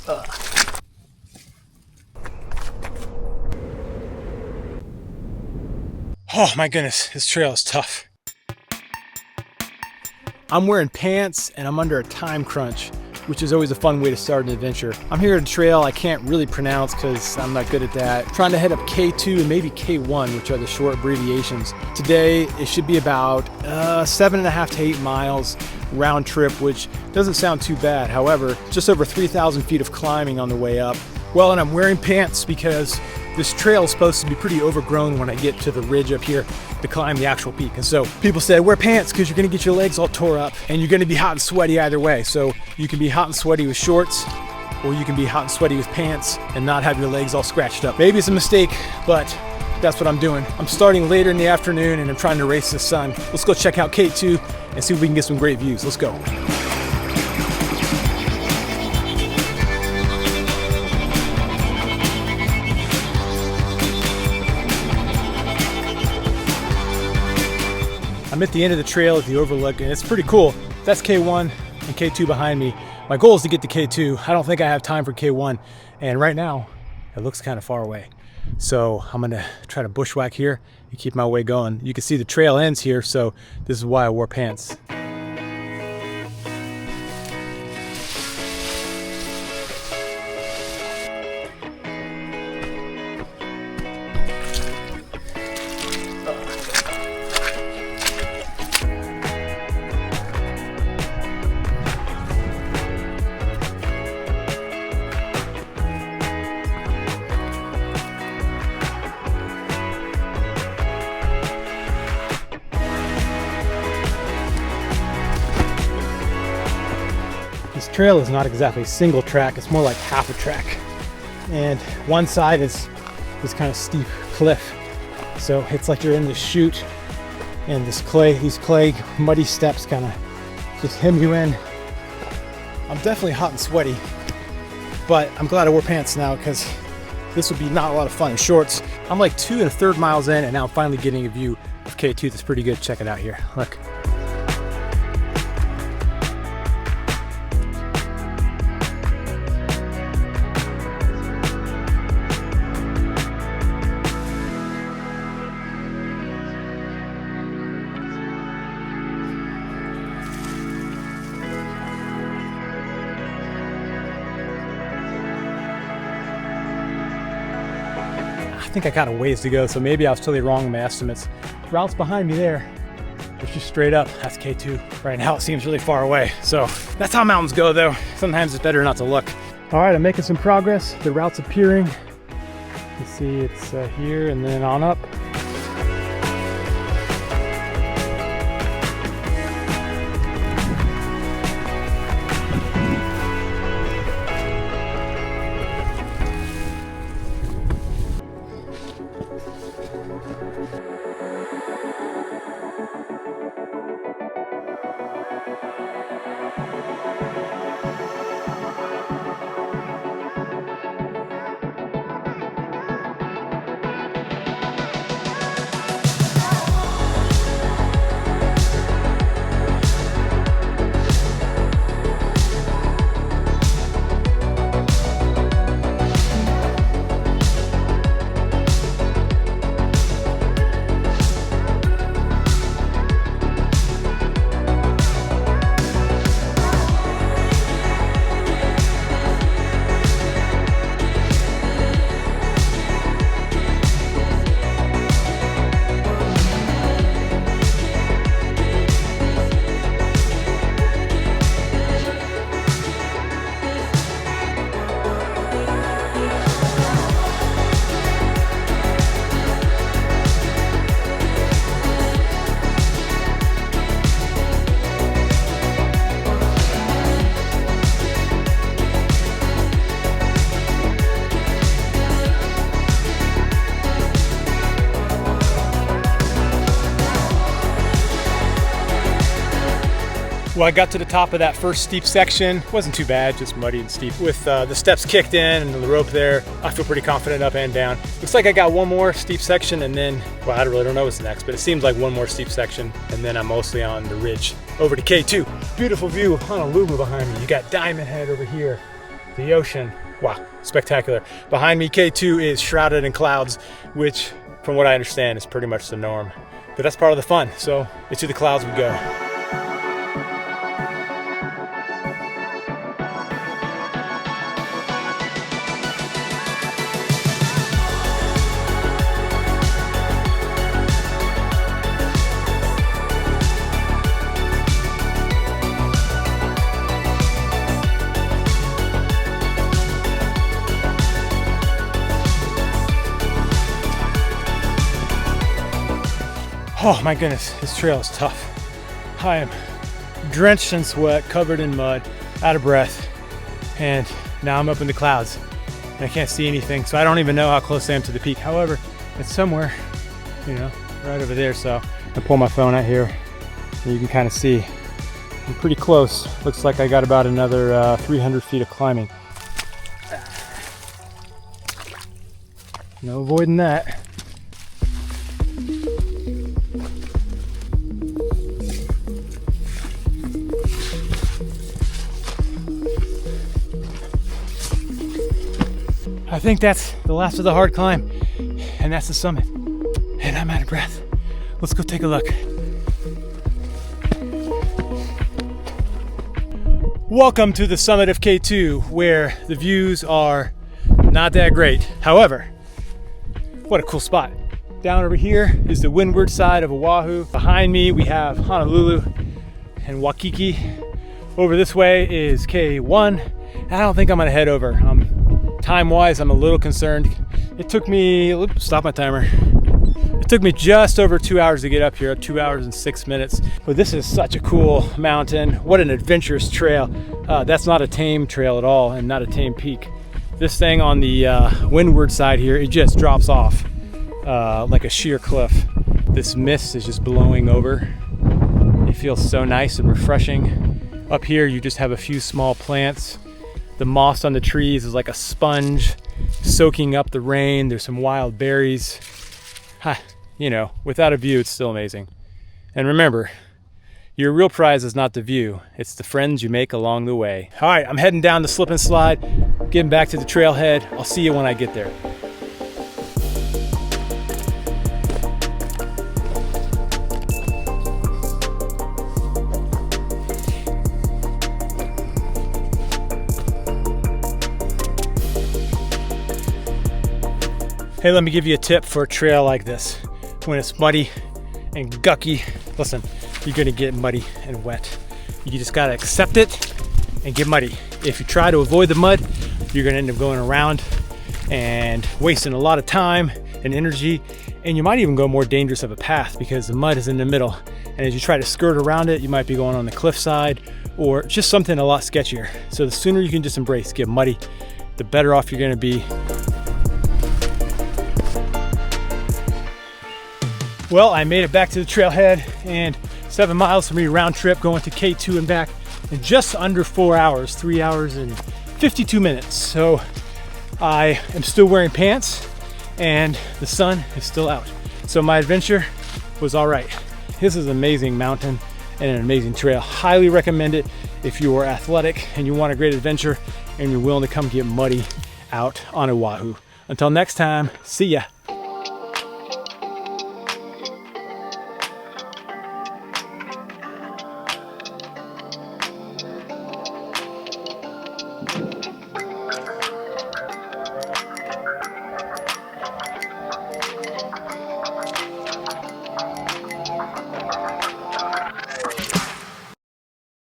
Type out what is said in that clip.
Oh my goodness, this trail is tough. I'm wearing pants and I'm under a time crunch, which is always a fun way to start an adventure. I'm here at a trail I can't really pronounce because I'm not good at that. I'm trying to head up K2 and maybe K1, which are the short abbreviations. Today, it should be about 7.5 to 8 miles round trip, which doesn't sound too bad. However, just over 3,000 feet of climbing on the way up. Well, and I'm wearing pants because this trail is supposed to be pretty overgrown when I get to the ridge up here to climb the actual peak. And so people said, wear pants because you're gonna get your legs all tore up and you're gonna be hot and sweaty either way. So you can be hot and sweaty with shorts, or you can be hot and sweaty with pants and not have your legs all scratched up. Maybe it's a mistake, but that's what I'm doing. I'm starting later in the afternoon and I'm trying to race the sun. Let's go check out K2 and see if we can get some great views. Let's go. I'm at the end of the trail at the Overlook, and it's pretty cool. That's K1 and K2 behind me. My goal is to get to K2. I don't think I have time for K1, and right now, it looks kind of far away. So I'm gonna try to bushwhack here and keep my way going. You can see the trail ends here, so this is why I wore pants. This trail is not exactly single track, it's more like half a track. And one side is this kind of steep cliff. So it's like you're in this chute and these clay muddy steps kind of just hem you in. I'm definitely hot and sweaty, but I'm glad I wore pants now because this would be not a lot of fun in shorts. I'm like 2 1/3 miles in and now I'm finally getting a view of K2 that's pretty good. Check it out here, look. I think I got a ways to go, so maybe I was totally wrong in my estimates. The route's behind me there. It's just straight up. That's K2. Right now it seems really far away. So that's how mountains go though. Sometimes it's better not to look. All right, I'm making some progress. The route's appearing. You see it's here and then on up. Well, I got to the top of that first steep section. It wasn't too bad, just muddy and steep. With the steps kicked in and the rope there, I feel pretty confident up and down. Looks like I got one more steep section and then, well, I really don't know what's next, but it seems like one more steep section and then I'm mostly on the ridge over to K2. Beautiful view of Honolulu behind me. You got Diamond Head over here. the ocean. Wow, spectacular. Behind me, K2 is shrouded in clouds, which from what I understand is pretty much the norm. But that's part of the fun, so into the clouds we go. Oh my goodness, this trail is tough. I am drenched in sweat, covered in mud, out of breath, and now I'm up in the clouds and I can't see anything, so I don't even know how close I am to the peak. However, it's somewhere, you know, right over there. So I pull my phone out here and you can kind of see I'm pretty close. Looks like I got about another 300 feet of climbing. No avoiding that. I think that's the last of the hard climb, and that's the summit. And I'm out of breath. Let's go take a look. Welcome to the summit of K2, where the views are not that great. However, what a cool spot. Down over here is the windward side of Oʻahu. Behind me, we have Honolulu and Waikīkī. Over this way is K1. I don't think I'm gonna head over. Time-wise, I'm a little concerned. It took me, stop my timer. It took me just over 2 hours to get up here, 2 hours and 6 minutes. But this is such a cool mountain. What an adventurous trail. That's not a tame trail at all, and not a tame peak. This thing on the windward side here, it just drops off like a sheer cliff. This mist is just blowing over. It feels so nice and refreshing. Up here, you just have a few small plants. The moss on the trees is like a sponge soaking up the rain. There's some wild berries. You know, without a view, it's still amazing. And remember, your real prize is not the view, it's the friends you make along the way. All right, I'm heading down the slip and slide, getting back to the trailhead. I'll see you when I get there. Hey, let me give you a tip for a trail like this. When it's muddy and gucky, listen, you're gonna get muddy and wet. You just gotta accept it and get muddy. If you try to avoid the mud, you're gonna end up going around and wasting a lot of time and energy, and you might even go more dangerous of a path because the mud is in the middle. And as you try to skirt around it, you might be going on the cliffside or just something a lot sketchier. So the sooner you can just embrace, get muddy, the better off you're gonna be. Well, I made it back to the trailhead, and 7 miles for me round trip going to K2 and back in just under 4 hours, 3 hours and 52 minutes. So I am still wearing pants and the sun is still out. So my adventure was all right. This is an amazing mountain and an amazing trail. Highly recommend it if you are athletic and you want a great adventure and you're willing to come get muddy out on Oʻahu. Until next time, see ya.